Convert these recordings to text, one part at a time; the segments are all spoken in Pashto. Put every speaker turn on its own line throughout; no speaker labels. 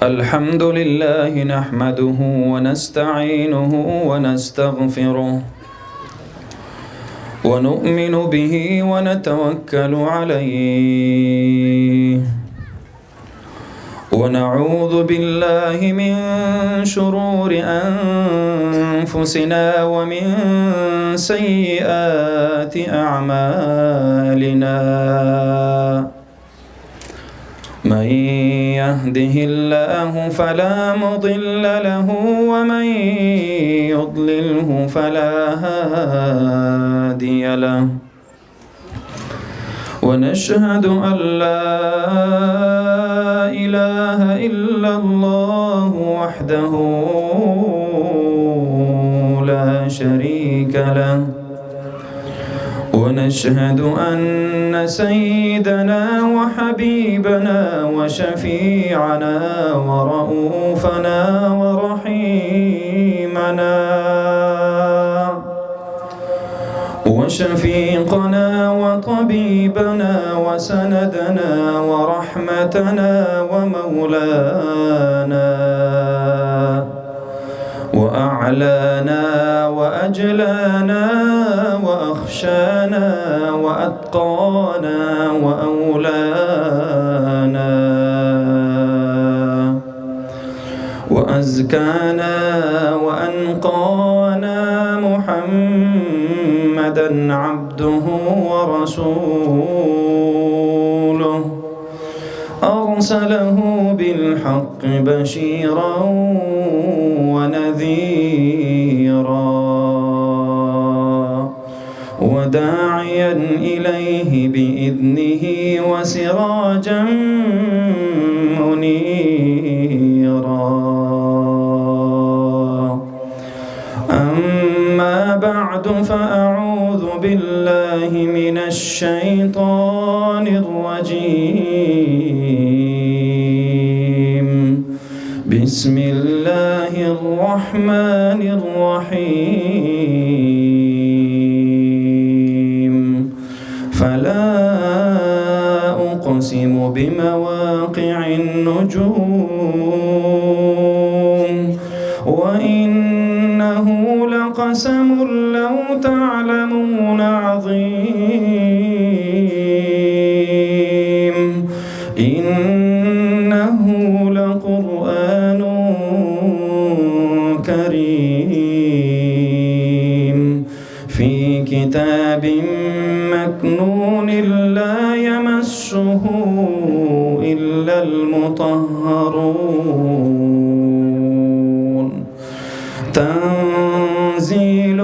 الحمد لله نحمده ونستعينه ونستغفره ونؤمن به ونتوكل عليه ونعوذ بالله من شرور أنفسنا ومن سيئات أعمالنا من يهده الله فلا مضل له ومن يضلله فلا هادي له ونشهد أن لا إله إلا الله وحده لا شريك له ونشهد أن سيدنا وحبيبنا وشفيعنا ورؤوفنا ورحيمنا وشفيقنا وطبيبنا وسندنا ورحمتنا ومولانا وأعلانا وأجلانا وأخشانا وأتقانا وأولانا وأزكانا وأنقانا محمدا عبده ورسوله أرسله بالحق بشيرا ونذيرا وداعيا إليه بإذنه وسراجا منيرا أما بعد فأعوذ بالله من الشيطان الرجيم بسم الله الرحمن الرحيم فلا أقسم بمواقع النجوم وإنه لقسم لو تعلمون عظيم إنه لقرآن كريم في كتاب مكنون لا يمسه إلا المطهرون تنزيل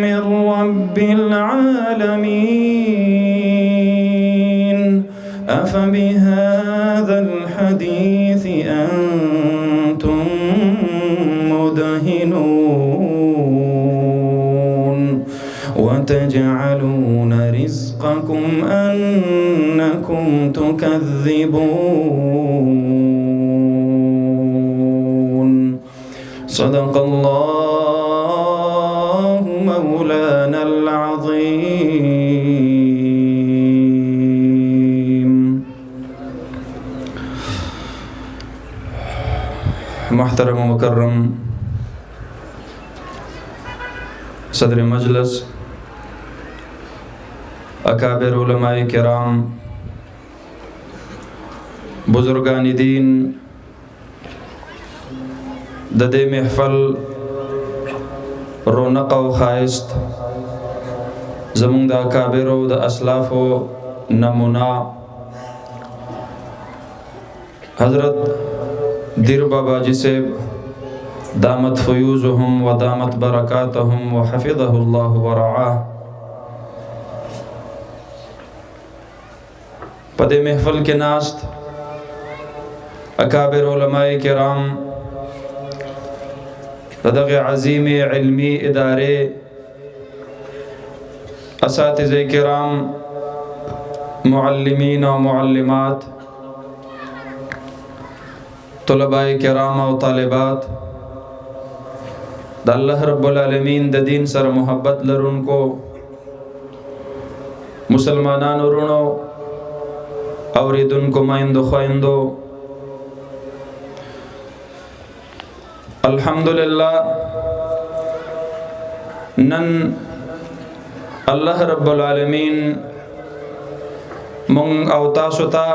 من رب العالمين أفبهذا الحديث أنتم مدهنون وتجعلون رزقكم أنكم تكذبون صدق الله مولانا العظيم. محترم و مکرم صدر مجلس، اکابر علماء کرام، بزرگان دین، د دې محفل رونق او خایست زمونږ د اکابرو د اسلافو نمونه حضرت دیر بابا جی صاحب دامت فیوزهم و دامت برکاتهم و حفظه الله ورعاه پدې محفل کې ناست اکابر علماء کرام دغه عظیم علمی ادارے اساتذه کرام، معلمین و معلمات، طلباء کرام و طالبات، د الله رب العالمین د دین سره محبت لرونکو مسلمانانو ورونو اوریدونکو مایندو خویندو، الحمدللہ نن اللہ رب العالمین مونږ او تاسو ته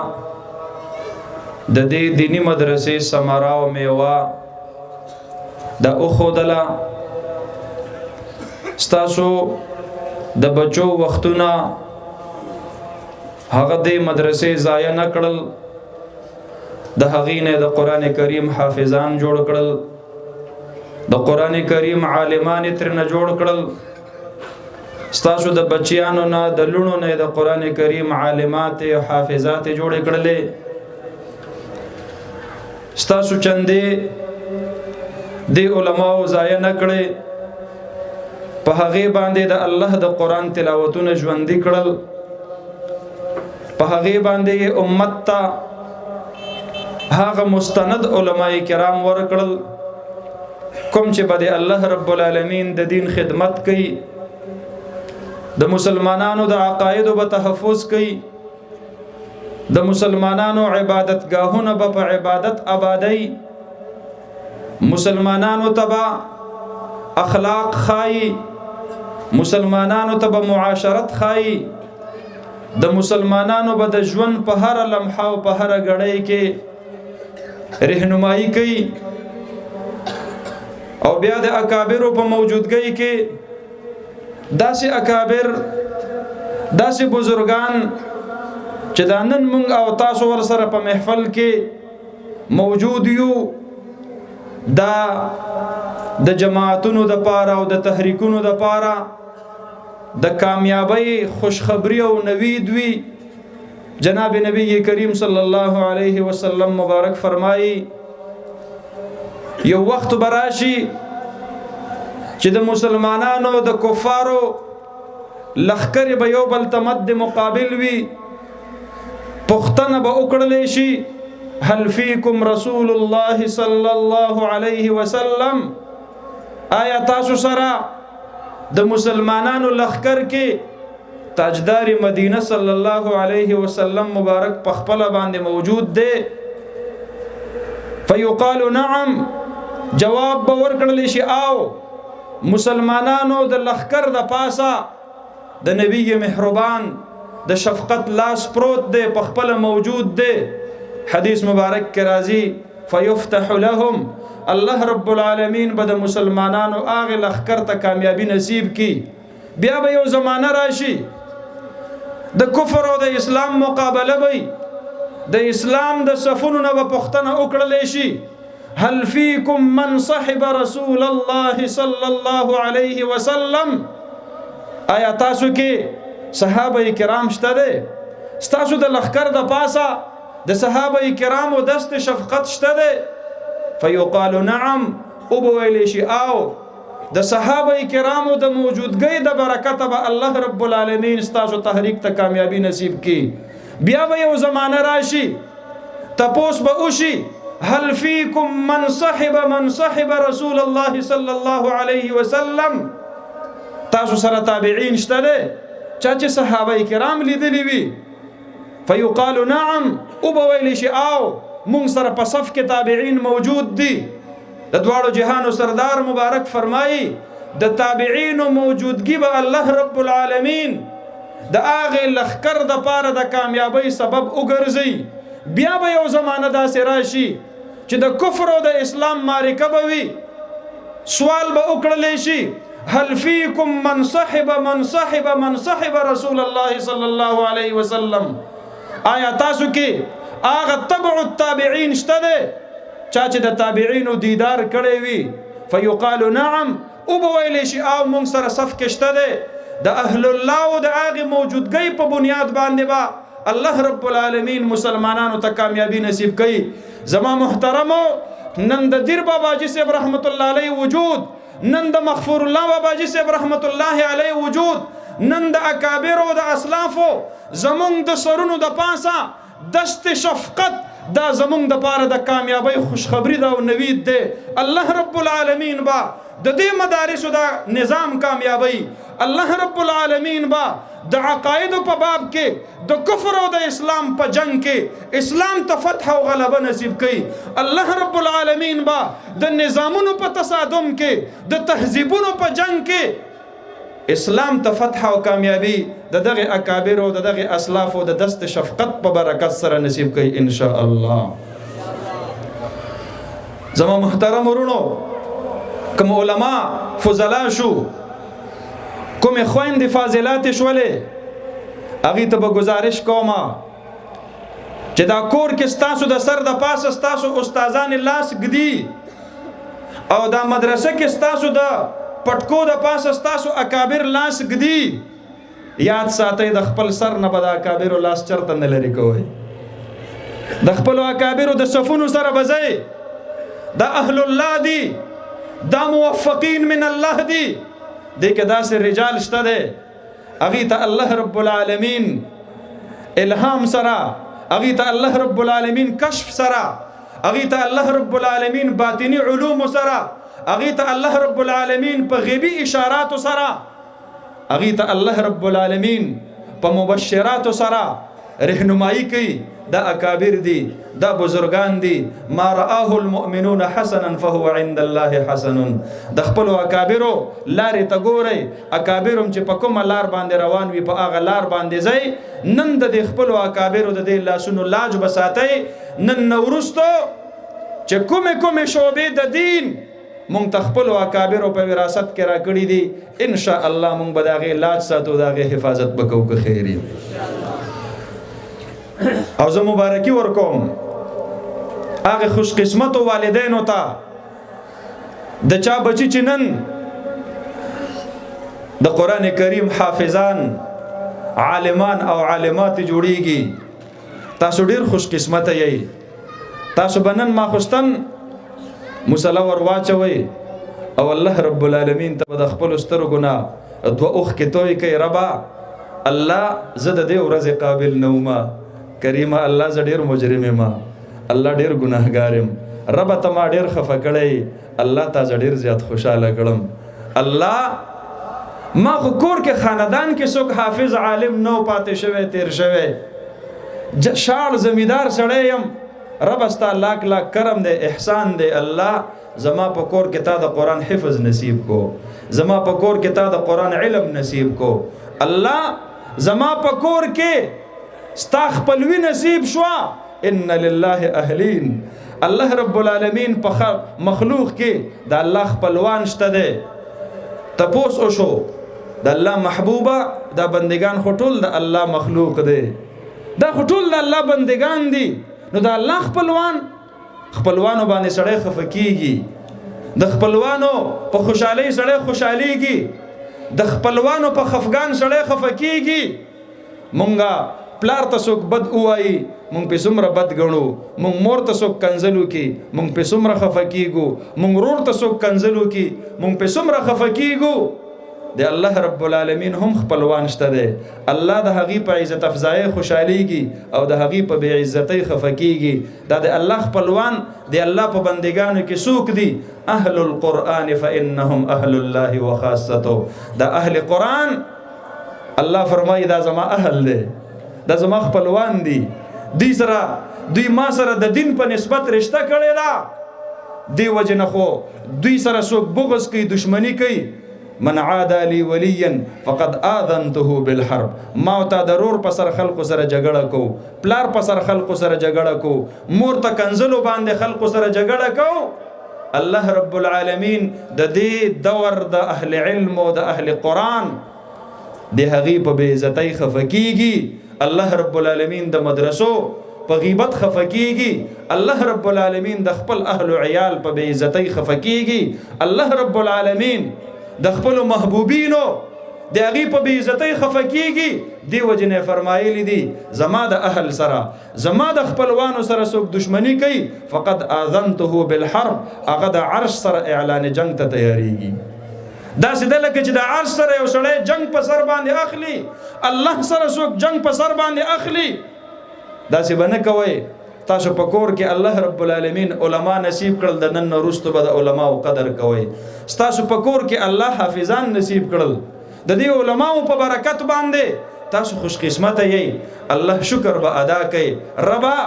د دې دینی مدرسې ثمره او میوه د اخودله ستاسو د بچو وختونه هغه د مدرسې ضایع نه کړل د هغې نه د قرآن کریم حافظان جوړ کړل د قرآن کریم عالمان ترنه جوړ کړل ستاسو د بچیانو نه د لونو نه د قرآن کریم عالمات او حافظات جوړ کړلې ستاسو چندې د علماء ضایع نه کړې په هغې باندې د الله د قرآن تلاوتونه ژوندي کړل په هغې باندې امت ته هغه مستند علماء کرام ورکړل کوم چې به د الله رب العالمین د دین خدمت کوي د مسلمانانو د عقایدو به تحفظ کوي د مسلمانانو عبادتگاهونه به په عبادت آبادی مسلمانانو ته به اخلاق خای مسلمانانو ته به معاشرت خای د مسلمانانو به د ژوند په هر لمحه او په هر غړی کې رهنمایي کوي او بیا د اکابرو په موجودګۍ کې داسې اکابر داسې بزرگان چې دا نن مونږ او تاسو ور سره په محفل کې موجود یو دا د جماعتونو د پاره او د تحریکونو د پاره د کامیابی خوشخبری او نوید وی جناب نبی کریم صلی الله علیه وسلم مبارک فرمایي یو وخت براشي چې د مسلمانانو د کفارو لخر به یو بل تمد مقابل وی پختنه به وکړلې شي هل فیکم رسول الله صلی الله علیه وسلم آیا تاسو سره د مسلمانانو لخر کې تاجدار مدینه صلی الله علیه وسلم مبارک په خپل باندې موجود دی فیقال نعم جواب به ورکړل شي او مسلمانانو د لخر د پاسه د نبی مهربان د شفقت لاس پروت دی په خپل موجود دی حدیث مبارک کې راځي فیفتح لهم الله رب العالمین به د مسلمانانو هغه لخر ته کامیابی نصیب کی بیا به یو زمانہ راشي د کفر او د اسلام مقابله وي د اسلام د صفونو نه په پختنه وکړلې شي هل فیکم من صحب رسول الله صلی الله علیه وسلم آیا تاسو کې صحابه کرام شته دي تاسو د لخر د پاسه د صحابه کرامو دست شفقت شته دي فیقال نعم او بویل شي او د صحابه کرامو د موجودګۍ د برکت به الله رب العالمین تاسو تحریک ته کامیابی نصیب کی بیا به یو زمانہ راشي تپوس به وشي هل فیکم من صحب رسول الله صلی الله علیه وسلم تاسو سره تابعین شته دي چې صحابه کرام لیدلی وي فیقال نعم او بویل شي او مونږ سره په صف کې تابعین موجود دي د دواړو جهانو سردار مبارک فرمایي د تابعینو موجودګي به الله رب العالمین د هغه لخر د پاره د کامیابی سبب وګرځي بیا به یو زمانہ داسې راشي چې د کفر او د اسلام معرکه به وي سوال به وکړل شي هل فیکم من صحب رسول الله صلی الله علیه وسلم آیا تاسو کې هغه تبع التابعین شته دي چې د تابعینو دیدار کړی وي فیقال نعم او بویل شي او مونږ سره صف کې شته دي د اهل الله او د هغه موجودګۍ په بنیاد باندې با الله رب العالمین مسلمانانو ته کامیابی نصیب کړي زما محترمو نن د دیر بابا جی صاحب رحمت الله علیه وجود نن د مغفور الله بابا جی صاحب رحمت الله علیه وجود نن د اکابر او د اسلافو زمونږ د سرونو د پاسه دست شفقت دا زمونږ د پاره د کامیابی خوشخبری دا او نوید دی الله رب العالمین با د دې مدارسو دا نظام کامیابی الله رب العالمین با د عقاید په باب کې د کفر او د اسلام په جنگ کې اسلام ته فتح او غلبه نصیب کړي الله رب العالمین با د نظامونو په تصادم کې د تهذیبونو په جنگ کې اسلام ته فتح او کامیابی د دغه اکابر او د دغه اسلاف او د دست شفقت په برکت سره نصیب کړي ان شاء الله. زما محترم ورونو کوم علما فضلا شو کوم خويند فاضلات شولې هغه ته به گزارش کوم چې دا کور کې ستاسو د سر د پاسه ستاسو استادان لاس ګدي او دا مدرسه کې ستاسو د پټکو د پاسه ستاسو اکابر لاس ګدي یاد ساتئ د خپل سر نه به د اکابر لاس چرته نه لري کوئ د خپل اکابر د صفونو سره بځئ دا اهل الله دي دا موفقین من الله دي دیکھ داسې رجال شته ده هغې ته الله رب العالمین الهام سره هغې ته الله رب العالمین کشف سره هغې ته الله رب العالمین باطنی علوم سره هغې ته الله رب العالمین په غیبی اشارات سره هغې ته الله رب العالمین په مبشرات سره رهنمایی کوي دا اکابر دي دا بزرگان دي ما رآه المؤمنون حسنا فهو عند الله حسن د خپل اکابرو لارې ته ګورئ اکابرم چې په کومه لار باندې روان وي په هغه لار باندې ځئ نن د خپل اکابرو د دې لاسونو لاج بساتئ نن نه وروستو چې کومې شعبې د دین مونږ ته خپل اکابرو په وراثت کې راکړي دي ان شاء الله مونږ به د هغې لاج ساتو د هغې حفاظت به کوو که خیر او زه مبارکي ورکوم هغه خوش قسمتو والدینو ته د چا بچی چې نن د قرآن کریم حافظان عالمان او عالمات جوړیږي تاسو ډیر خوش قسمته یې تاسو بنن ماخستن مصلی ور واچوي او الله رب العالمین ته د خپل سترګو نه دوه اوښ کې توی کوي ربا الله زه د دې ورځې قابل نه وم کریمه الله زه ډیر مجرم یم الله ډیر ګناهګار یم رب ته ما ډیر خفه کړی الله تا زه ډیر زیات خوشاله کړم الله ما خو کور کې خاندان کې څوک حافظ عالم نو پاتې شوی تیر شوی شاړ زمیدار سړی یم رب ستا لاک لاک کرم دی احسان دی الله زما په کور کې تا د قرآن حفظ نصیب کو زما په کور کې تا د قرآن علم نصیب کو الله زما په کور کې ستا خپلوي نصیب شوا ان لله اهلین الله رب العالمین په مخلوق کې د الله خپلوان شته دی تپوس وشو د الله محبوبه دا بندگان خو ټول د الله مخلوق دی دا خو ټول د الله بندگان دي نو د الله خپلوانو باندې سړی خفه کیږي د خپلوانو په خوشحالۍ سړی خوشحالیږي د خپلوانو په خفګان سړی خفه کیږي مونږه پلار ته څوک بد ووایي مونږ پې څومره بد ګڼو مونږ مور ته څوک کنځل وکړي مونږ پې څومره خفه کیږو مونږ ورور ته څوک کنځل وکړي مونږ پې څومره خفه کیږو د الله رب العالمین هم خپلوان شته دی الله د هغې په عزت افزایۍ خوشحالیږي او د هغې په بې عزتۍ خفه کیږي دا د الله خپلوان د الله په بندګانو کې څوک دي اهل القرآن فانهم اهل الله وخاصته دا اهل قرآن الله فرمایي دا زما اهل دی دا زما خپلوان دي دوی ما سره د دین په نسبت رشته کړې ده دی وجه نه خو دوی سره څوک بغض کوي دشمنی کوي من عادى لي وليا فقد آذنته بالحرب ما او تا ضرور په سر خلکو سره جګړه کو پلار په سر خلکو سره جګړه کو مور ته کنزلو باندې خلکو سره جګړه کو الله رب العالمین د دې دور د اهل علم او د اهل قرآن د هغې په بې عزتۍ خفه کیږي الله رب العالمین د مدرسو په غیبت خفه کیږي الله رب العالمین د خپل اهل عیال په بې عزتۍ خفه کیږي الله رب العالمین د خپل محبوبینو د هغې په بې عزتۍ خفه کیږي دې وجې نه فرمایلی دي زما د اهل سره زما د خپلوانو سره څوک دشمني کوي فقد آذنته بالحرب هغه د عرش سره اعلان جنگ ته تیاریږي داسې ده لکه چې د عرش سره یو سړی جنگ په سر باندې اخلي الله سره څوک جنگ په سر باندې اخلي داسې به نه کوئ تاسو په کور کې الله رب العالمین علما نصیب کړل د نن وروسته به د علماو قدر کوئ تاسو په کور کې الله حافظان نصیب کړل د دې علماو په برکت باندې تاسو خوش قسمته یې الله شکر به ادا کړئ ربا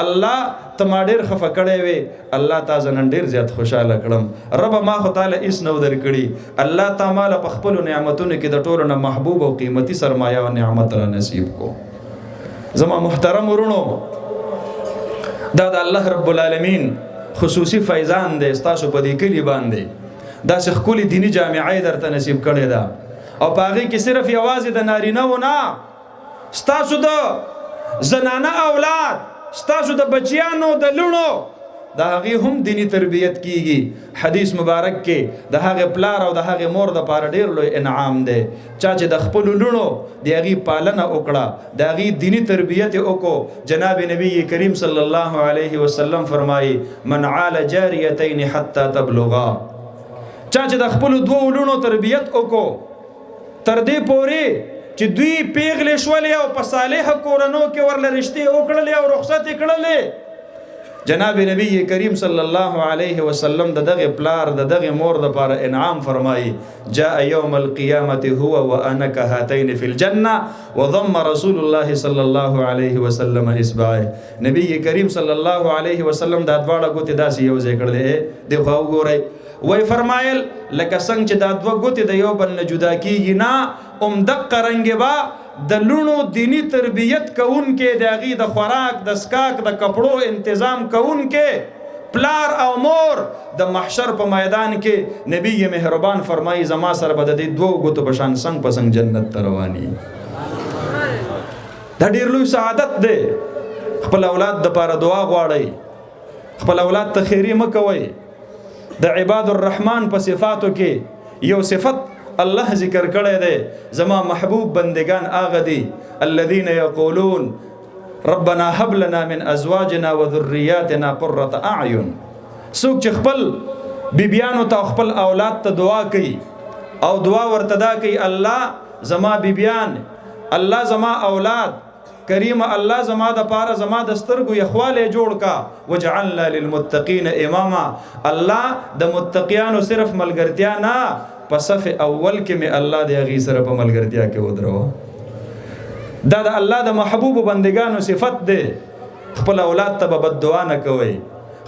الله ته ما ډېر خفه کړی وې الله تا زه نن ډېر زیات خوشحاله کړم ربه ما خو تاله هېڅ نه و درکړي الله تا ماله په خپلو نعمتونو کې د ټولو نه محبوب او قیمتي سرمایه او نعمت را نصیب کو زما محترم ورونو دا د الله رب العالمین خصوصي فیضان دی ستاسو په دې کلي باندې داسې ښکلې دیني جامعه درته نصیب کړې ده او په هغې کې صرف یوازې د نارینهو نه ستاسو د زنانه اولاد ستاسو د بچیانو د لونو د هغې هم دینی تربیت کیږي حدیث مبارک کې د هغې پلار او د هغې مور دپاره ډېر لوی انعام دی چا چې د خپلو لونو د هغې پالنه وکړه د هغې دینی تربیت یې وکړو جناب نبی کریم صلی الله علیه وسلم فرمایي من عال جاریتین حتی تبلغا چا چې د خپلو دوو لونو تربیت وکړو تر دې پورې چې دوی پیغلې شولې او په صالحه کورنو کې ورله رشتې وکړلې او رخصت یې کړلې جناب نبی کریم صلی الله علیه وسلم د دغه پلار د دغه مور دپاره انعام فرمایي جاء یوم القیامة هو وانا كهاتین فی الجنه وضم رسول الله صلی الله علیه وسلم اصبعه نبی کریم صلی الله علیه وسلم دا دواړه ګوتې داسې یو ځای کړلې دی خو وګورئ وای فرمایل لکه څنګه چې دا دوه ګوتې د یو بل نه جدا کیږي نه دقه رنګې به د لونو دینی تربیت کوونکې د هغې د خوراک د سکاک د کپړو انتظام کوونکې پلار او مور د محشر په میدان کې نبی مهربان فرمایي زما سره به د دې دوو ګوتو په شان څنګ په څنګ جنت ته رواني دا ډېر لوی سعادت دی خپل اولاد دپاره دعا غواړئ خپل اولاد ته خیري مه کوئ د عباد الرحمن په صفاتو کې یو صفت الله ذکر کړی دی زما محبوب بندگان هغه دي الذين يقولون ربنا هب لنا من ازواجنا وذرياتنا قرة اعين څوک چې خپل بیبیانو ته خپل اولاد ته دعا کوي او دعا ورته دا کوي الله زما بیبیان الله زما اولاد کریم الله زما د پاره زما د سترګو یخواله جوړ کا وجعلنا للمتقین اماما الله د متقیانو صرف ملګرتیا نه په صف اول کې مې الله د هغې سره په ملګرتیا کې ودروه دا د الله د محبوبو بندگانو صفت دی خپل اولاد ته به بد دعا نه کوئ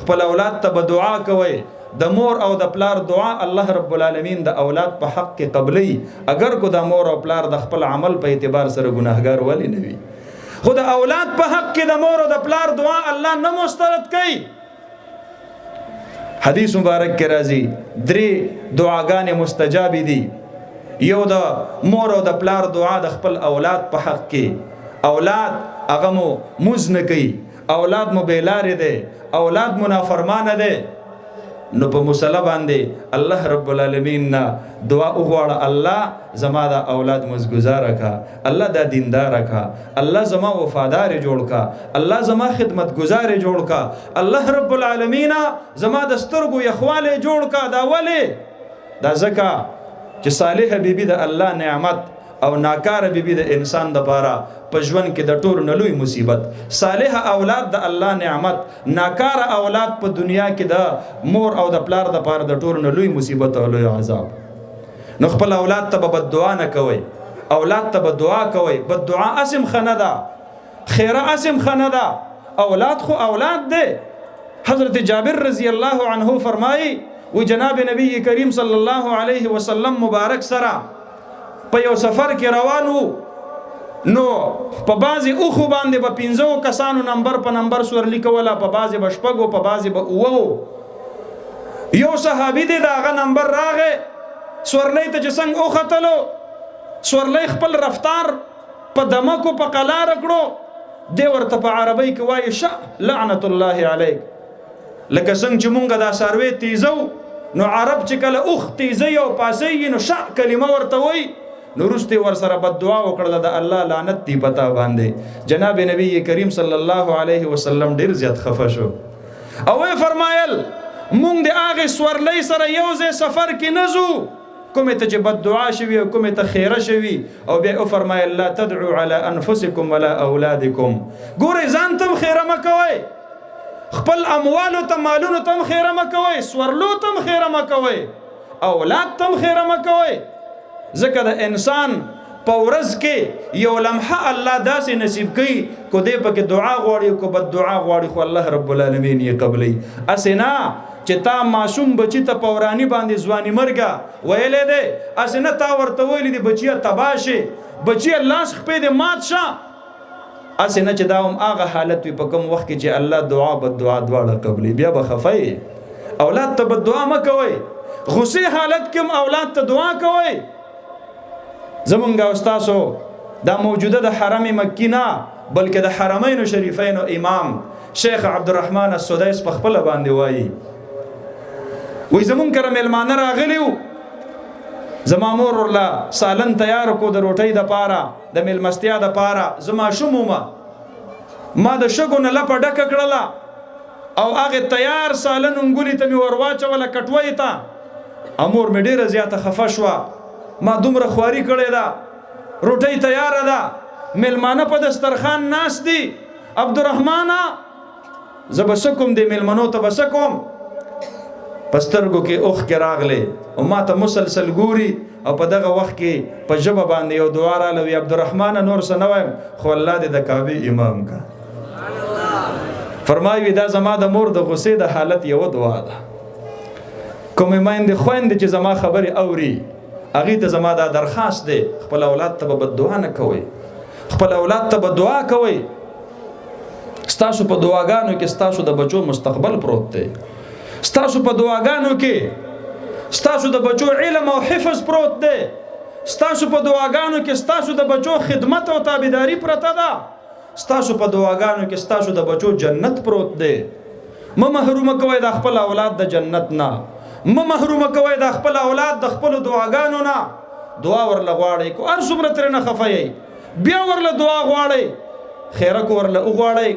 خپل اولاد ته به دعا کوئ د مور او د پلار دعا الله رب العالمین د اولاد په حق کې قبلی اگر کو د مور او پلار د خپل عمل په اعتبار سره ګناهګار ولی نه وي خو د اولاد په حق کې د مور او د پلار دعا الله نه مسترد کوي حدیث مبارک کې راځي درې دعاګانې مستجابې دي یو د مور او د پلار دعا د خپل اولاد په حق کې اولاد هغه مو موز نه کوي اولاد مو بېلارې دی اولاد مو نافرمانه دی نو په مصله باندې الله رب العالمین نه دعا وغواړه الله زما دا اولاد مزګزاره کا الله دا دینداره کا الله زما وفادار جوړ کا الله زما خدمتګزار جوړ کا الله رب العالمین زما د سترګو یخواله جوړ کا دا ولې دا ځکه چې صالح بیبي د الله نعمت او ناکار بیبي د انسان دپاره په ژوند کې د ټولو نه لوی مصیبت صالح اولاد د الله نعمت ناکار اولاد په دنیا کې د مور او د پلار دپاره د ټولو نه لوی مصیبت او لوی عذاب نو خپل اولاد ته به بد دعا نه کوئ اولاد ته به دعا کوئ بد دعا اسم ښه نه ده خیره اسم ښه نه ده اولاد خو اولاد دی حضرت جابر رضی الله عنه فرمایي وی جناب نبی کریم صلی الله علیه وسلم مبارک سره په یو سفر کې روان وو نو په بعضې اوښو باندې به 15 کسانو نمبر په نمبر سورلي کوله په بعضې به شپږو په بعضې به اوو یو صحابي دی د هغه نمبر راغی سورلۍ ته چې څنګه وختلو سورلۍ خپل رفتار په دمکو په قلاره کړو دی ورته په عربۍ کې وایي شه لعنت الله علیک لکه څنګه چې مونږ دا څاروی تیزو نو عرب چې کله اوښ تیزوي او پاسوي نو شه کلمه ورته وایي نو وروسته ورسره بد دعا وکړله د الله لعنت دی پتا باندې جناب نبی کریم صلی الله علیه وسلم ډیر زیات خفه شو او یې فرمایل مونږ د هغې سورلۍ سره یو ځای سفر کې نه ځو کومې ته چې بد دعا شوي او کومې ته خیره شوي او بیا وفرمایل لا تدعو علی انفسکم ولا اولادکم ګورئ ځان ته هم خیره مه کوئ خپل اموالو ته مالونو ته هم خیره مه کوئ سورلو ته هم خیره مه کوئ اولاد ته هم خیره مه کوئ ځکه د انسان په ورځ کې یو لمحه الله داسې نصیب کوي کو دی پکې دعا غواړي کو بد دعا غواړي خو الله رب العالمین یې قبلوي اسې نه چې تا معصوم بچي ته په وراني باندې ځواني مرګه ویلی دی اسې نه تا ورته ویلي دي بچیه تباه شي بچیه لاس خپې دې مات شه اسې نه چې دا هم هغه حالت وي په کوم وخت کې چې الله دعا بد دعا دواړه قبلوي بیا به خفه اولاد ته بد دعا مه کوئ غصې حالت کې هم اولاد ته دعا کوئ زمونږ او ستاسو دا موجوده د حرم مکی نه بلکې د حرمین شریفین امام شیخ عبدالرحمن السدیس په خپله باندې وایي وی زمونږ کره میلمانه راغلي وو زما مور ورله سالن تیار کړو د روټۍ دپاره د میلمستیا دپاره زه ماشوم ومه ما د شګو نه لپه ډکه کړله او هغې تیار سالن انګولي ته مې ور واچوله کټوۍ ته امور مې ډېره زیاته خفه شوه ما دومره خواري کړې ده روټۍ تیاره ده میلمانه په دسترخوان ناست دي عبدالرحمانه زه به څه کوم دې میلمنو ته به څه کوم په سترګو کې اوښکې راغلې او ما ته مسلسل ګوري او په دغه وخت کې په ژبه باندې یو دعا راغله وي عبدالرحمانه نور څه نه وایم خو الله دې د کعبې امام کا فرمایي دا زما د مور د غصې د حالت یوه دعا ده کومې میندې خویندې چې زما خبرې اوري هغې ته زما دا درخواست دی خپل اولاد ته به بد دعا نه کوئ خپل اولاد ته به دعا کوئ ستاسو په دعاګانو کې ستاسو د بچو مستقبل پروت دی ستاسو په دعاګانو کې ستاسو د بچو علم او حفظ پروت دی ستاسو په دعاګانو کې ستاسو د بچو خدمت او تابعداري پرته ده ستاسو په دعاګانو کې ستاسو د بچو جنت پروت دی مه محرومه کوئ د خپل اولاد د جنت نه مه محرومه کوئ د خپل اولاد د خپلو دعاګانو نه دعا ورله غواړئ کو هر څومره ترې نه خفه یئ بیا ورله دعا غواړئ خیرک ورله وغواړئ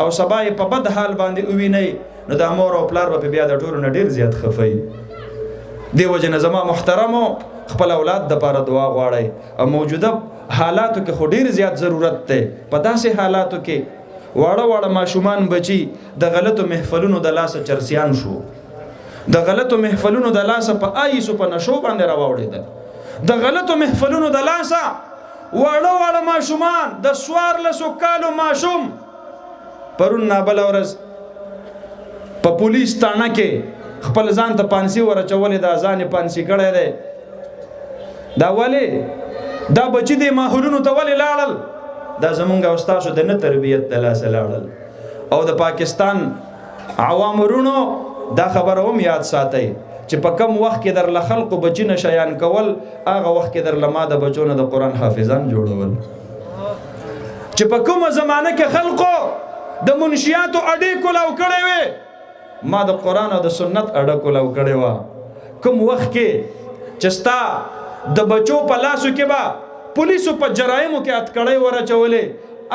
او سبا یې په بد حال باندې ووینئ نو دا مور او پلار به بیا د ټولو نه ډېر زیات خفه یي دې وجې نه زما محترمو خپل اولاد دپاره دعا غواړئ او موجوده حالاتو کې خو ډېر زیات ضرورت دی په داسې حالاتو کې واړه واړه ماشومان بچي د غلطو محفلونو د لاسه چرسیان شو د غلطو محفلونو د لاسه په آیسو په نشو باندې راواوړېدل د غلطو محفلونو د لاسه واړه واړه ماشومان د 14 کالو ماشوم پرون نابله ورځ په پولیس تاڼه کې خپل ځان ته پانسي ورچولې دا ځان یې پانسي کړی دی دا ولې دا بچي دې ماحولونو ته ولې لاړل دا زمونږ او ستاسو د نه تربیت د لاسه لاړل او د پاکستان عوامو وروڼو دا خبره هم یاد ساتئ چې په کم وخت کې در له خلقو بچي نه شیان کول هغه وخت کې در له ما د بچو نه د قرآن حافظان جوړول چې په کومه زمانه کې خلقو د منشیاتو اډې کولاو کړې وې ما د قرآن او د سنت اډه کولاو کړې وه کوم وخت کې چې ستا د بچو په لاسو کې به پولیسو په جرایمو کې اتکړۍ ورچولې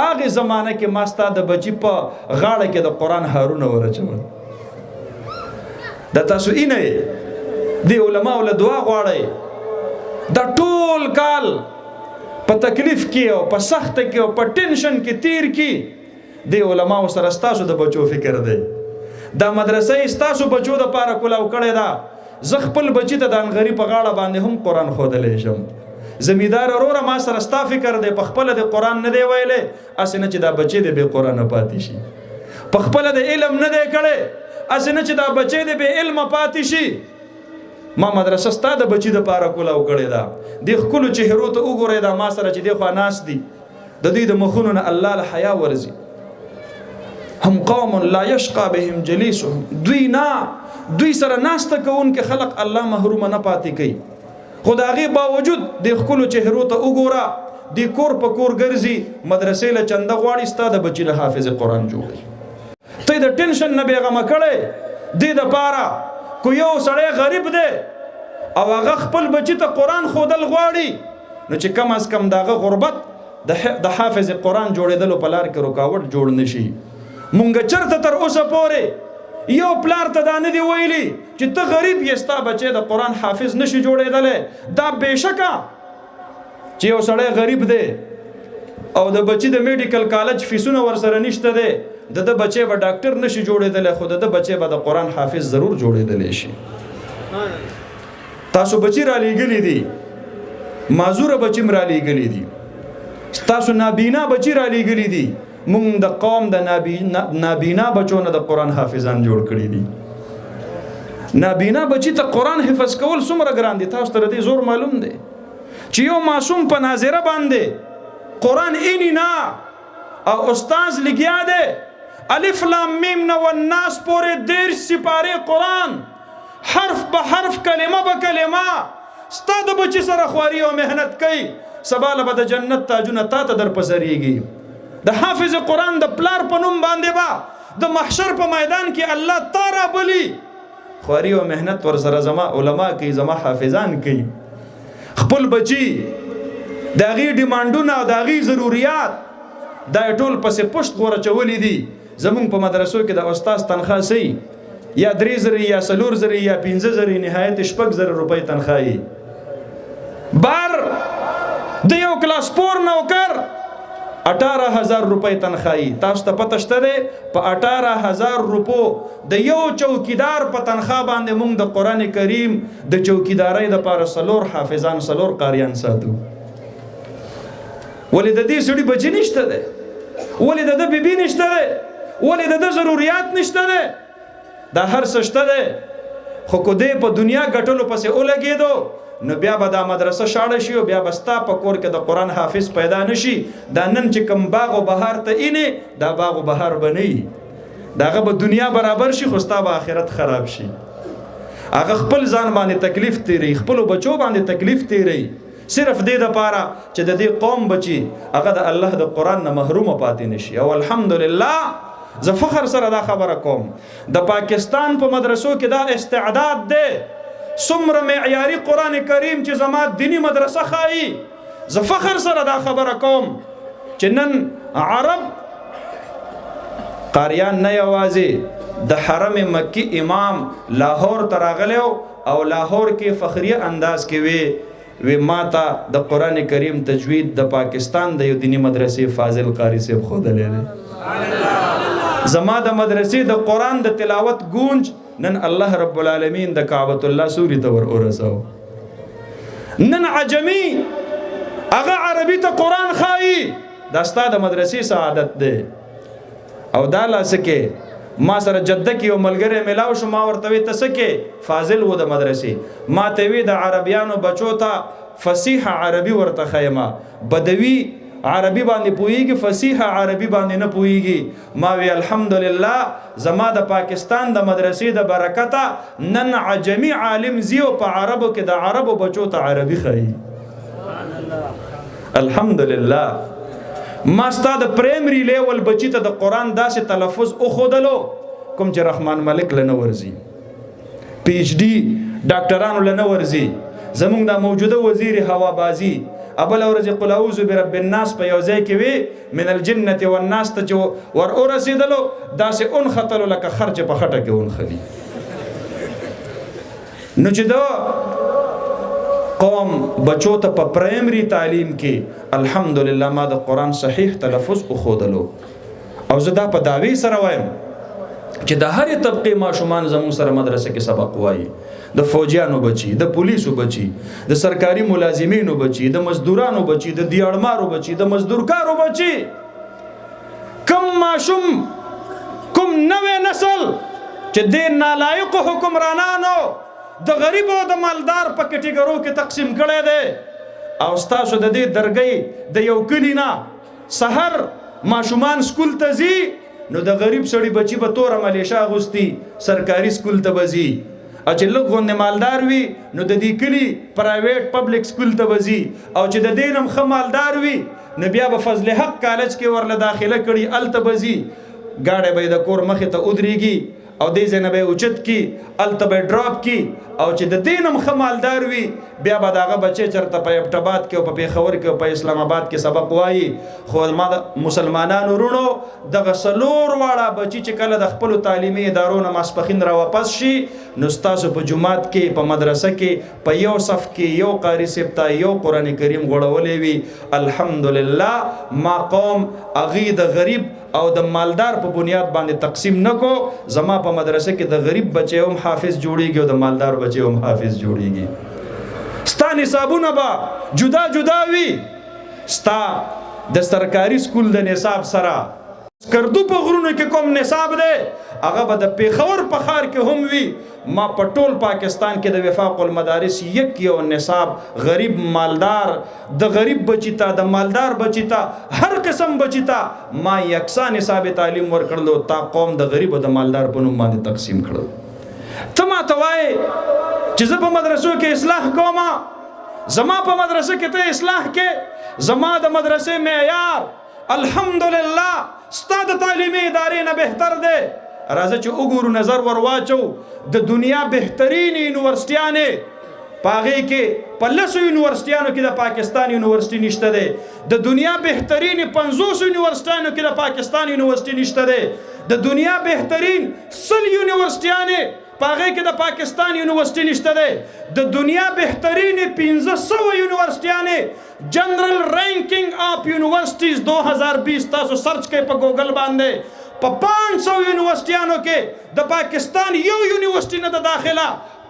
هغې زمانه کې ما ستا د بچي په غاړه کې د قرآن هارونه ورچول دا تاسو اینه دی علماء له دعا غواړئ دا ټول کال په تکلیف کې او په سخت کې او په ټینشن کې تیر کې دی علماء سره ستاسو د بچو فکر دی دا مدرسې ستاسو بچو د پاره کولاو کړی دا زه خپل بچی ته د انغري په غاړه باندې هم قرآن ښودلی شم زمیدار وروره ما سره ستا فکر دی په خپله د قرآن نه دی ویلی هسې نه چې دا بچی دی بې قرآنه پاتې شي په خپله د علم نه دی کړی هسې نه چې دا بچی دی بې علمه پاتې شي ما مدرسه ستا د بچي دپاره کولاو کړې ده دې ښکلو چهرو ته وګورئ دا ما سره چې دې خوا ناست دي د دوی د مخونو نه الله له حیا ورځي هم قوم لا یشقى بهم جلیسهم دوی سره ناسته کوونکي خلق الله محرومه نه پاتې کوي خو د هغې باوجود دې ښکلو چهرو ته وګوره دې کور په کور ګرځي مدرسې له چنده غواړي ستا د بچي نه حافظ قرآن جوړوي ته د ټینشن نه بېغمه کړی دې دپاره کو یو سړی غریب دی او هغه خپل بچي ته قرآن ښودل غواړي نو چې کم از کم د هغه غربت د حافظ قرآن جوړېدلو په لار کې رکاوټ جوړ نه شي مونږ چېرته تر اوسه پورې یو پلار ته دا نه دی ویلي چې ته غریب یې ستا بچی د قرآن حافظ نشي جوړېدلی دا بېشکه چې یو سړی غریب دی او د بچي د میډیکل کالج فیسونه ورسره نشته دی د بچي به ډاکټر نشي جوړېدلی خو د بچي به د قرآن حافظ ضرور جوړېدلی شي. تاسو بچي را لېږلي دي، معذوره بچي م را لېږلي دي، تاسو نابینا بچي را لېږلي دي. مونږ د قوم د نابینا بچو نه د قرآن حافظان جوړ کړي دي. نابینا بچي ته قرآن حفظ کول څومره ګران دي، تاسو ته د دې زور معلوم دی چې یو معصوم په ناظره باندې قرآن اینی نه او استاذ لګیا دی الف لام میم نه والناس پورې 10 سپارې قرآن حرف به حرف کلمه به کلمه ستا د بچي سره خواري او مهنت کوي، سبا له به د جنت تاجونه تا ته در پسرېږي. د حافظ قرآن د پلار په نوم باندې به د محشر په میدان کې الله تا را بلی. خواري او مهنت ور سره زما علما کوي، زما حافظان کوي. خپل بچي د هغې ډیمانډونه او د هغې ضروریات دا ټول پسې پشت غوره چولي دي. زمونږ په مدرسو کې د استاذ تنخواه سي یا 3 زره یا 4 زره یا 15 زره نهایت 6 زره روپۍ تنخواهي. بار د یو کلاس پور نوکر 18,000 روپۍ تنخواهي. تاسو ته پته شته دی په 18,000 روپو د یو چوکیدار په تنخواه باندې موږ د قرآن کریم د چوکیدارۍ دپاره 4 حافظان 4 قاریان ساتو. ولې د دې سړي بچي نشته دی؟ ولې د ده بیبي نشته دی؟ ولې د ده ضروریات نشته دی؟ دا هر څه شته دی، خو که دی په دنیا ګټلو پسې ولګېدو نو بیا به دا مدرسه شاړه شي او بیا به ستا په کور کې د قرآن حافظ پیدا نشي. دا نن چې کوم باغ و بهار ته اینې دا باغ و بهار به نه وي، د هغه به دنیا برابر شي خو ستا به آخرت خراب شي. هغه خپل ځان باندې تکلیف تیری، خپلو بچو باندې تکلیف تیری، صرف دې دپاره چې د دې قوم بچي هغه د الله د قرآن نه محرومه پاتې نشي. او الحمدلله زه فخر سره دا خبره کوم د پاکستان په مدرسو کې دا استعداد دی څومره معیاري قرآن کریم چې زما دینی مدرسه ښایي. زه فخر سره دا خبره کوم چې نن عرب قاریان نه یوازې د حرم مکی امام لاهور ته راغلی او لاهور کې فخریه انداز کې وی ماته د قرآن کریم تجوید د پاکستان د یو دینی مدرسې فاضل قاری صاحب ښودلی دی. زما د مدرسې د قرآن د تلاوت گونج نن الله رب العالمین د کعبۃ الله سوري ته ور ورساو. نن عجمی هغه عربي ته قرآن ښایي، دا ستا د مدرسې سعادت دی. او دا لاسه کې ما سره جده کې یو ملګری میلاو شو، ما ورته وی ته څه کې؟ فاضل و د مدرسې. ما ته وی د عربیانو بچو ته فصیح عربي ورته ښیمه، بدوي عربي باندې پوهیږي، فصیح عربي باندې نه پوهیږي. ما وی الحمدلله زما د پاکستان د مدرسې د برکته نن عجمی عالم زیو په عربو کې د عربو بچو ته عربي ښایي. الحمدلله ما ستا د پرایمري لیول بچی ته د قرآن داسې تلفظ وښودلو کوم چې رحمان ملک له نه ورځي، PhD ډاکټرانو له نه ورځي. زمونږ دا موجوده وزیر هوابازي ابل ورځ قل اعوذ برب الناس په یو ځای کې وی من الجنه والناس ته چې ور ورسېدلو داسې انختلو لکه خر چې په خټه کې ونخلي. نو چې دا قوم بچو ته په پرایمري تعلیم کې الحمدلله ما د قرآن صحیح تلفظ وښودلو. او زه دا په دعوی سره وایم چې د هرې طبقې ماشومان زموږ سره مدرسه کې سبق وایي، د فوجیانو بچي، د پولیسو بچي، د سرکاري ملازمینو بچي، د مزدورانو بچي، د دیاړمارو بچي، د مزدورکارو بچي. کم ماشوم کوم نوې نسل چې د نالایقو حکمرانانو د غریب او د مالدار په کټګورو کې تقسیم کړی دی. او ستاسو د دې درګۍ د یو کلي نه سحر ماشومان سکول ته ځي نو د غریب سړي بچي به توره ملیشه اغوستي سرکاري سکول ته به ځي، او چې لږ غوندې مالدار وي نو د دې کلي پرایویټ پبلک سکول ته به ځي، او چې د دې نه هم ښه مالدار وي نو بیا به فضل حق کالج کې ورله داخله کړي هلته به ځي، ګاډی به یې د کور مخې ته ودرېږي او دې ځای نه به یې اوچت کي هلته به یې ډراپ کي، او چې د دې نه هم ښه مالدار وي بیا به د هغه بچی چېرته په ایبټ آباد کې او په پېښور کې او په اسلام آباد کې سبق وایي. خو ما د مسلمانانو وروڼو دغه 4 واړه بچي چې کله د خپلو تعلیمي ادارو نه ماسپښین را واپس شي نو ستاسو په جومات کې په مدرسه کې په یو صف کې یو قاري صاحب ته یو قرآن کریم غوړولی وي. الحمدلله ما قوم هغې د غریب او د مالدار په بنیاد باندې تقسیم نه کو. زما په مدرسه کې د غریب بچی هم حافظ جوړیږي او د مالدار بچی هم حافظ جوړیږي. ستا نصابونه به جدا جدا وي. ستا د سرکاري سکول د نصاب سره کردو په غرونو کې کوم نصاب دی هغه به د پېښور په ښار کې هم وي. ما په ټول پاکستان کې د وفاق المدارس یو نصاب غریب مالدار د غریب بچی ته د مالدار بچی ته هر قسم بچی ته ما یکسان نصاب تعلیم ورکړلو. تا قوم د غریب او د مالدار په نوم باندې تقسیم کړل. ته ما ته وایې چې زه په مدرسو کې اصلاح کومه. زما په مدرسه کې ته اصلاح کې. زما د مدرسې معیار الحمدلله ستا د تعلیمي ادارې نه بهتر دی. راځه چې وګورو نظر ور واچو د دنیا بهترین یونیورسټیانې په هغې کې په 10 یونیورسټیانو کې د پاکستان یونیورسټي نشته دی. د دنیا بهترین 50 یونیورسټیانو کې د پاکستان یونیورسټي نشته دی. د دنیا بهترین 100 یونیورسټیانې په هغې کې د پاکستان یونیورسټي نشته دی. د دنیا بهترین 1500 یونیورسټیانې جنرل رینکنګ آف یونیورسټیز 2020 تاسو سرچ کوئ په ګوګل باندې په 500 یونیورسټیانو کې د پاکستان یو یونیورسټي نه د داخله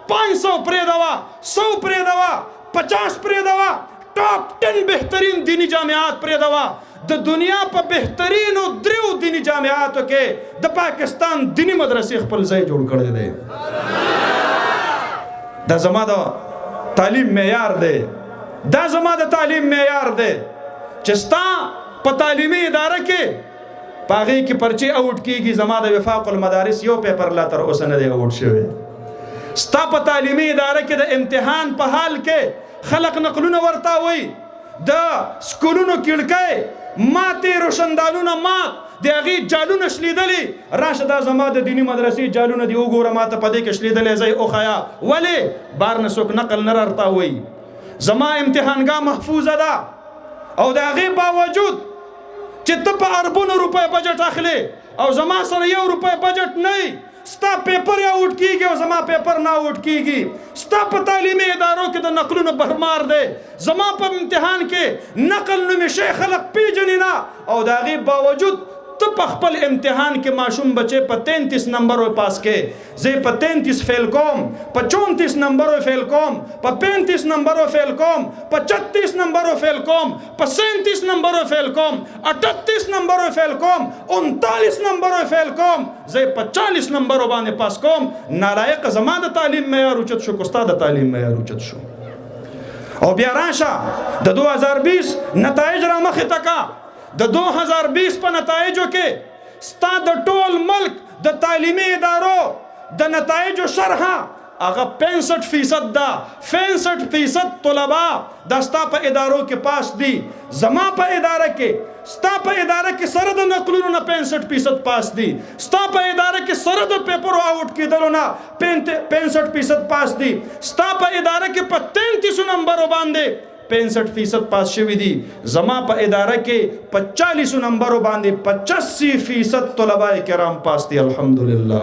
500 پرېږدوه 100 پرېږدوه 50 پرېږدوه ټاپ 10 بهترین دینی جامعات پرېږدوه. د دنیا په بهترینو 3 دینی جامعاتو کې د پاکستان دینی مدرسې خپل ځای جوړ کړی دی. دا زما د تعلیم معیار دی. دا زما د تعلیم معیار دی چې ستا په تعلیمي اداره کې په هغې کې پرچې آوټ کېږي. زما د وفاق المدارس یو پیپر لا تر اوسه نه دی آوټ شوی. ستا په تعلیمي اداره کې د امتحان په حال کې خلق نقلونه ورته وایي د سکولونو کړکۍ ماتې روشندانونه مات د هغې جالونه شلیدلي. راشه دا زما د دیني مدرسې جالونه دي وګوره ما ته په دې کې شلیدلی ځای وښیه. ولې بار نه څوک نقل نه راته وایي. زما امتحانګاه محفوظه ده او د هغې باوجود چې ته په اربونو روپۍ بجټ اخلې او زما سره 1 روپۍ بجټ نه وي ستا پیپر یا آوټ کېږي او زما پیپر نه آوټ کېږي. ستا په تعلیمي ادارو کې د نقلونو برمار دی. زما په امتحان کې نقل نومې شی خلق پیژني نه او د هغې باوجود ته په خپل امتحان کې ماشوم بچی په 33 نمبر پاس کې. زه په 33 فیل کوم په 34 نمبر فیل کوم په 35 نمبر فیل کوم په 36 نمبر فیل کوم په 37 نمبر فیل کوم 38 نمبر فیل کوم 39 نمبر فیل کوم. زه په 40 نمبر باندې پاس کوم. نالایق زما د تعلیم معیار اوچت شو که ستا د تعلیم معیار اوچت شو. او بیا راشه د 2020 نتایج را مخې ته کا. د 2020 په نتایجو کې ستا د ټول ملک د تعلیمي ادارو د نتایجو شرحه هغه 65% ده. 65% طلبا دا ستا په ادارو کې پاس دي. زما په اداره کې ستا په اداره کې سره د نقلونو نه 65% پاس دي. ستا په اداره کې سره د پیپرو آوټ کېدلو نه 65% پاس دي. ستا په اداره کې په 33 نمبرو باندې 65% پاس شوي دي. زما په اداره کې په 40 نمبرو باندې 85% طلباء کرام پاس دي. الحمدلله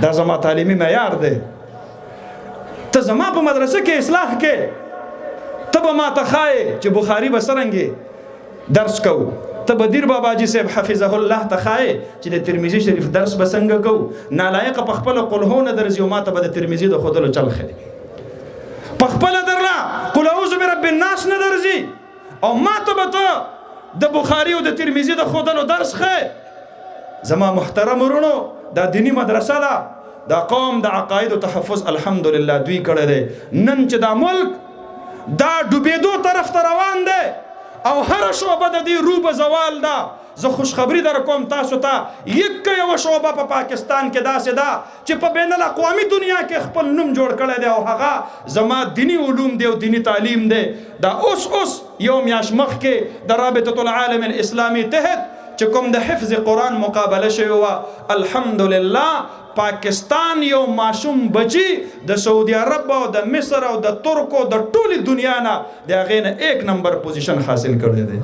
دا زما تعلیمي معیار دی. ته زما په مدرسه کې اصلاح کې ته به ما ته ښایې چې بخاري به څرنګې درس کوو. ته به دیر باباجي صاحب حفظه الله ته ښایې چې د ترمذي شریف درس به څنګه کوو. نالایقه په خپله قلهو نه درځي او ما ته به د ترمذي د ښودلو چل ښیي. په خپله درله قل اعوذ برب الناس نه درځي او ما ته به ته د بخاري او د ترمذي د ښودلو درس ښیې. زما محترم ورونو دا دینی مدرسه ده. دا قوم د عقایدو تحفظ الحمدلله دوی کړی دی. نن چې دا ملک دا ډوبېدو طرف ته روان دی او هره شعبه د دې روبه زوال ده. زه خوشخبری در کوم تاسو ته یک یو شعبه په پاکستان کې داسې ده چې په بین الاقوامي دنیا کې خپل نوم جوړ کړی دی او هغه زما دینی علوم دی او دینی تعلیم دی. دا اوس یو میاشت مخکې د رابطة العالم الاسلامي تحت چې کوم د حفظ قرآن مقابله شوی وه، الحمدلله پاکستان یو ماشوم بچی د سعودي عرب او د مصر او د ترکو د ټولې دنیا نه د هغې نه 1 نمبر پوزیشن حاصل کړی دی.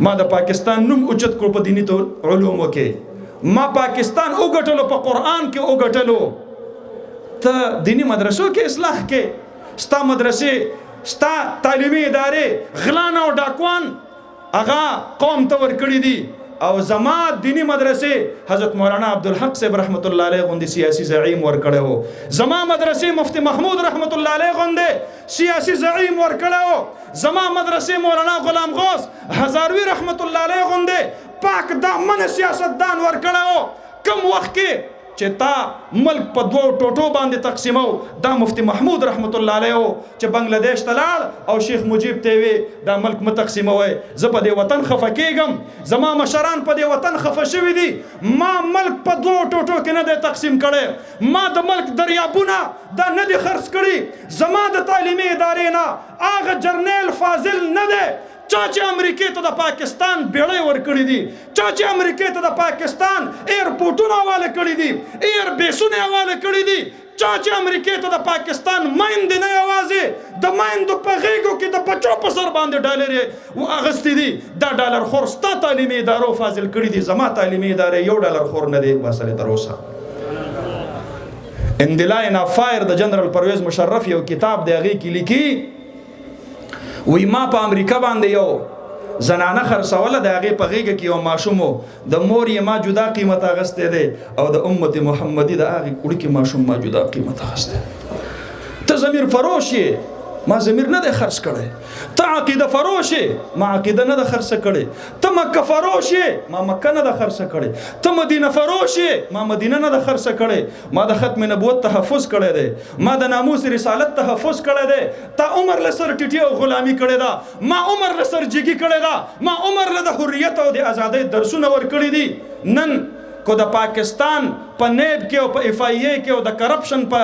ما د پاکستان نوم اوچت کړو په دیني علومو کې، ما پاکستان وګټلو، په قرآن کې وګټلو. ته دینی مدرسو کې اصلاح کې، ستا مدرسې ستا تعلیمي ادارې غلان او ډاکوان هغه قوم ته ورکړي دي، او زما دینی مدرسې حضرت مولانا عبدالحق صاحب رحمت الله علیه غوندې سیاسی زعیم ورکړی و، زما مدرسې مفتی محمود رحمت الله علیه غوندې سیاسی زعیم ورکړی و، زما مدرسې مولانا غلام غوث هزاروی رحمت الله علیه غوندې پاک دامن سیاستدان ورکړی و. کم وخت کې چې تا ملک په 2 ټوټو باندې تقسیمو، دا مفتی محمود رحمت الله علیه چې بنگلادیش ته لاړ او شیخ مجیب ته وی دا ملک مه تقسیموئ، زه په دې وطن خفه کېږم، زما مشران په دې وطن خفه شوي دي، ما ملک په 2 ټوټو کې نه دی تقسیم کړی، ما د ملک دریابونه دا نه دي خرڅ کړي، زما د تعلیمي ادارې نه هغه جرنیل فاضل نه دی چا چې امریکې ته د پاکستان بیړۍ ورکړي دي، چا چې امریکې ته د پاکستان ایرپورټونه حواله کړي دي، ایر بیسونه حواله کړي دي، چا چې امریکې ته د پاکستان مایندې نه یوازې د مایندو په غېږو کې د بچو په سر باندې ډالر یې اخیستي دي، دا ډالر خور ستا تعلیمي ادارو فاضل کړي دي، زما تعلیمي ادارې یو ډالر خور نه دی وصلې تر اوسه. اندلائن فایر د جنرال پرویز مشرف یو کتاب دی، هغې کې لیکي وی ما په امریکا باندې یو زنانه خرڅوله، د هغې په غېږه کې یو ماشوم و، د مور یې ما جدا قیمت اخیستی دی او د امت محمدي د هغې وړوکي ماشوم ما جدا قیمت اخیستی. ته ضمیر فروش یې، ما ضمیر نه دی خرڅ کړی، ته عقیده فروش یې، ما عقیده نه ده خرڅه کړې، ته مکه فروش یې، ما مکه نه ده خرڅه کړې، ته مدینه فروش یې، ما مدینه نه ده خرڅه کړې، ما د ختم نبوت تحفظ کړی دی، ما د ناموس رسالت تحفظ کړی دی، تا عمر له سر ټیټي او غلامي کړې ده، ما عمر له سر جګي کړې ده، ما عمر له د حریت او د ازادۍ درسونه ورکړي دي. نن کو د پاکستان په نیب کې او په اف آی اے کې او د کرپشن په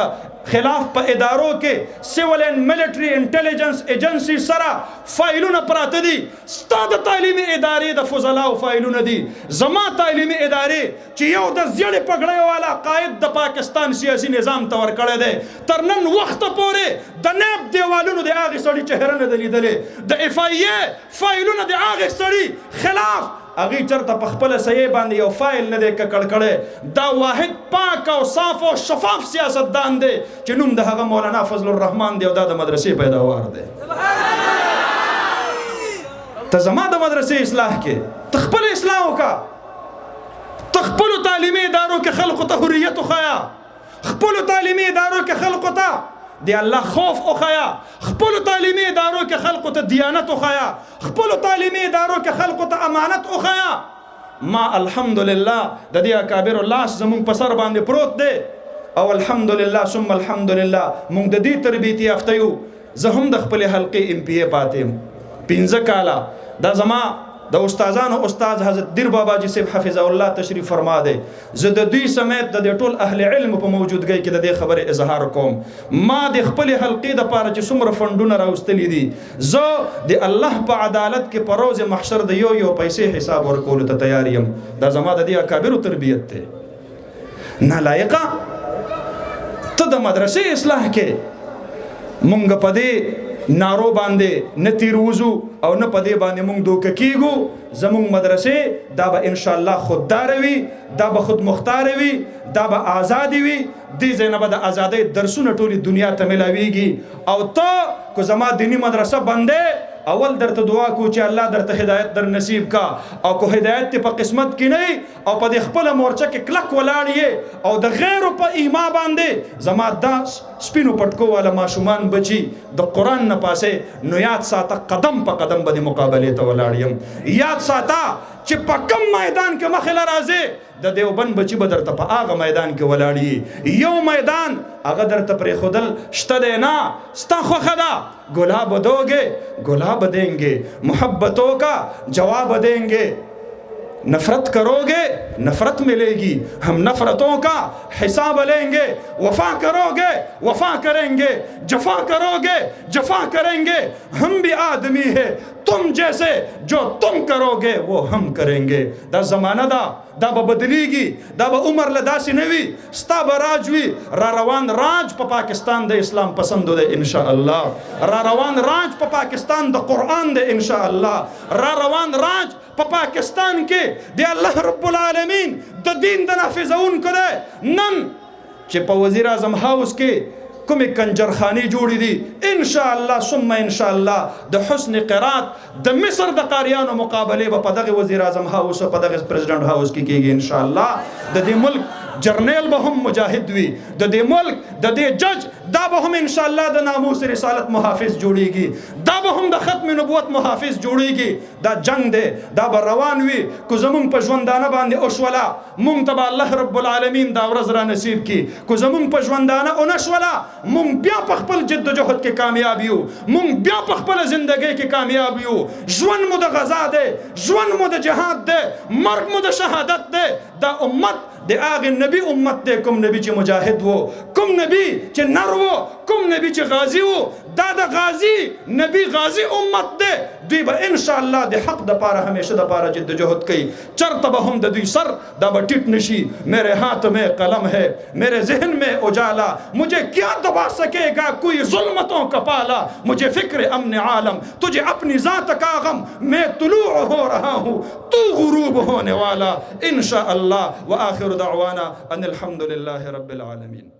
خلاف په ادارو کې سیول اینڈ ملټری انټیلیجنس ایجنسی سره فایلونه پراته دي، ستا د تعلیمي ادارې د فضلاو فایلونه دي، زما تعلیمي ادارې چې یو د زیړې پګړۍ والا قائد د پاکستان سیاسي نظام ته ورکړی دی، تر نن وخته پورې د نیب دیوالونو د هغې سړي چهره نه ده لیدلې، د اف آی اے فایلونه د هغې سړي خلاف هغې چېرته په خپله صحیح باندې یو فایل نه دی ککړ کړی. دا واحد پاک او صاف او شفاف سیاستدان دی چې نوم د هغه مولانا فضل الرحمن دی او دا د مدرسې پیداوار دی. ته زما د مدرسې اصلاح کې ته خپل اصلاح وکړه، ته خپلو تعلیمي ادارو کې خلقو ته حریت وښیه، خپلو تعلیمي ادارو کې خلقو ته دی الله خوف وښیه، خپلو تعلیمي ادارو کې خلقو ته دیانت وښیه، خپلو تعلیمي ادارو کې خلقو ته امانت وښیه. ما الحمدلله د دې اکابرو لاس زمونږ په سر باندې پروت دی او الحمدلله ثم الحمدلله مونږ د دې تربیتي یافته یو. زه هم د خپلې حلقې ام پی اے پاتې یم 15 کاله. دا زما د استادانو استاد حضرت دیر باباجي صاحب حفظه الله تشریف فرما دی. زه د دوی سمیت د ټول اهل علم په موجودګۍ کې د دې خبرې اظهار کوم. ما د خپلې حلقې دپاره چې څومره فنډونه راوستلي دي، زه د الله په عدالت کې په روز محشر د یو پیسې حساب ورکولو ته تیار یم. دا زما د دې اکابرو تربیت دی. نالایقه ته د مدرسې اصلاح کې مونږ په دې نارو باندې نه تیروزو او نه په دې باندې مونږ دوکه کیږو. زمونږ مدرسې دا به انشاءالله خودداره وي، دا به خود مختاره وي، دا به آزادي وي. دې ځای نه به د ازادۍ درسونه ټولې دنیا ته میلاویږي. او ته که زما دیني مدرسه بندې، اول درته دعا کو چې الله درته هدایت در نصیب کا، او که هدایت تی په قسمت کې نه او په دې خپله مورچه کې کلک ولاړ یې او د غیرو په ایما باندې زما دا سپینو پټکو والا ماشومان بچي د قرآن نه پاسې، نو یاد ساته قدم په قدم به د مقابلې ته ولاړ یم. یاد ساته چې په کم میدان کې مخې له راځې د دیوبند بچي به درته په هغه میدان کې ولاړ یي. یو میدان هغه درته پرېښودل شته دی نه، ستا خوښه ده. گلاب دوگے گلاب دیں گے، محبتوں کا جواب دیں گے، نفرت کرو گے नफरत मिलेगी। हम नफरतों का हिसाब लेंगे। वफा करोगे वफा करेंगे, जफा करोगे जफा करेंगे। हम भी आदमी है तुम जैसे, जो तुम करोगे वो हम करेंगे। दा जमाना दा बदलीगी, दा उमर लदासी नवी स्ता बराजवी रा रवान राज प पाकिस्तान दे इस्लाम पसंद दे इंशाअल्लाह। रा रवान राज प पाकिस्तान द कुरान दे इंशाअल्लाह। रा रवान राज प पाकिस्तान के दे अल्लाह रब्बुल आलमीन द दीन द नाफिज़उन को दे। नन चे प वज़ीर आज़म हाउस के कुम कंजर खानी जोड़ी दी इंशाअल्लाह सुम्मा इंशाअल्लाह द हुस्न क़िरात द मिस्र द कारियान मुकाबले ब पदग वज़ीर आज़म हाउस और पदग प्रेसिडेंट हाउस की केगी इंशाअल्लाह। द दे मुल्क जर्नल बहम मुजाहिद हुई, द दे मुल्क द दे जज दा बहम इंशाअल्लाह द नामूस रिसालत मुहाफिज जोड़ेगी, दा बहम द खत्म नबूवत मुहाफिज जोड़ेगी। दा जंग दे दा रवान हुई को जमुन पजवंदाना बांधे ओशवला मुंग तबा अल्लाह रब्बुल आलमीन दा रज़रा नसीब की को जमुन पजवंदाना ओनशवला मुंग ब्या पखपल जिद्दोजहद के कामयाबी हो, मुंग ब्या पखपल जिंदगी के कामयाबी हो। जुवन मुद गजा दे, जुवन मुद जहाद दे, मर्ग मुद शहादत दे। दा उम्मत दे आगे नबी उम्मत दे कुम नबी चे मुजाहिद वो, कुम नबी चे नर वो, कुम नबी चे गाजी वो। दादा गाजी नबी गाजी उम्मत दे दुई बा इंशाअल्लाह दे हक द पारा हमेशा द पारा जिद्दोजहद कई चर तबहुम द दुई सर दा बटिट नशी। मेरे हाथ में कलम है, मेरे जहन में उजाला, मुझे क्या दबा सकेगा कोई जुल्मतों का पाला। मुझे फिक्र अमन आलम, तुझे अपनी ज़ात का गम, मैं तुलू हो रहा हूँ तू गुरूब होने वाला इंशाअल्लाह। व आखिर दावाना अनिल हम्दुलिल्लाहि रब्बिल आलमीन।